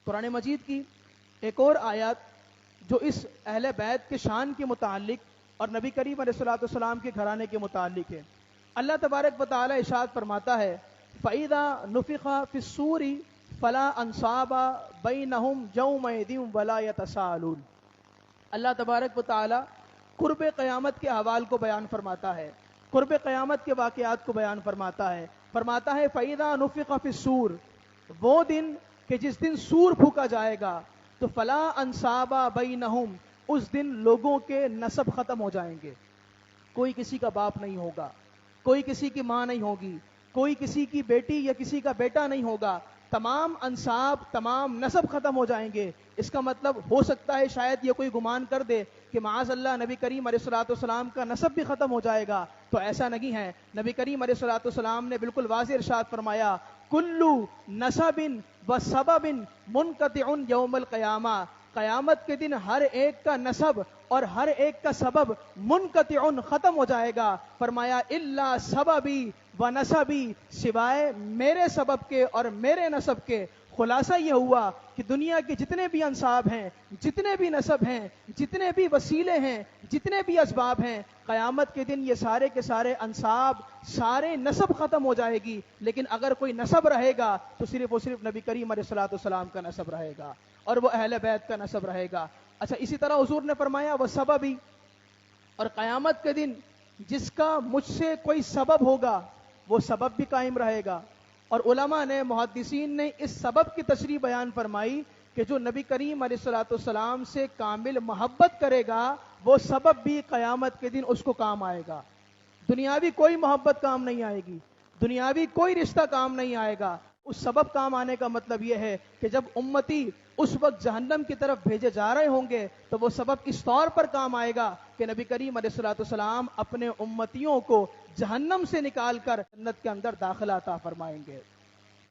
قرآن مجید کی ایک اور آیت جو اس اہل بیت کے شان کے متعلق اور نبی کریم علیہ الصلوۃ والسلام کے گھرانے کے متعلق ہے. اللہ تبارک و تعالی ارشاد فرماتا ہے فَإِذَا نُفِخَ فِي الصُّورِ فَلَا أَنْصَابَ بَيْنَهُمْ يَوْمَئِذٍ وَلَا يَتَسَاءَلُونَ. اللہ تبارک و تعالی قرب قیامت کے احوال کو بیان فرماتا ہے, قرب قیامت کے واقعات کو بیان فرماتا ہے. فرماتا ہے فَإِذَا نُفِخَ فِي الصُّورِ, وہ دن کہ جس دن سور پھونکا جائے گا, تو فلا انصاب بینہم, اس دن لوگوں کے نسب ختم ہو جائیں گے. کوئی کسی کا باپ نہیں ہوگا, کوئی کسی کی ماں نہیں ہوگی, کوئی کسی کی بیٹی یا کسی کا بیٹا نہیں ہوگا. تمام انصاب, تمام نسب ختم ہو جائیں گے. اس کا مطلب ہو سکتا ہے شاید یہ کوئی گمان کر دے کہ معاذ اللہ نبی کریم علیہ الصلوۃ والسلام کا نسب بھی ختم ہو جائے گا, تو ایسا نہیں ہے. نبی کریم علیہ الصلوۃ والسلام نے بالکل واضح ارشاد فرمایا کلو نسب و سبب منقطع یوم القیامہ, قیامت کے دن ہر ایک کا نسب اور ہر ایک کا سبب منقطع ختم ہو جائے گا. فرمایا الا سببی و نسبی, سوائے میرے سبب کے اور میرے نسب کے. خلاصہ یہ ہوا کہ دنیا کے جتنے بھی انصاب ہیں, جتنے بھی نسب ہیں, جتنے بھی وسیلے ہیں, جتنے بھی اسباب ہیں, قیامت کے دن یہ سارے کے سارے انصاب, سارے نسب ختم ہو جائے گی. لیکن اگر کوئی نسب رہے گا تو صرف اور صرف نبی کریم علیہ الصلوۃ والسلام کا نسب رہے گا اور وہ اہل بیت کا نسب رہے گا. اچھا, اسی طرح حضور نے فرمایا وہ سببی, اور قیامت کے دن جس کا مجھ سے کوئی سبب ہوگا وہ سبب بھی قائم رہے گا. اور علماء نے, محدثین نے اس سبب کی تشریح بیان فرمائی کہ جو نبی کریم علیہ الصلوۃ والسلام سے کامل محبت کرے گا وہ سبب بھی قیامت کے دن اس کو کام آئے گا. دنیاوی کوئی محبت کام نہیں آئے گی, دنیاوی کوئی رشتہ کام نہیں آئے گا. اس سبب کام آنے کا مطلب یہ ہے کہ جب امتی اس وقت جہنم کی طرف بھیجے جا رہے ہوں گے تو وہ سبب اس طور پر کام آئے گا کہ نبی کریم علیہ الصلوۃ والسلام اپنے امتیوں کو جہنم سے نکال کر جنت کے اندر داخلہ عطا فرمائیں گے.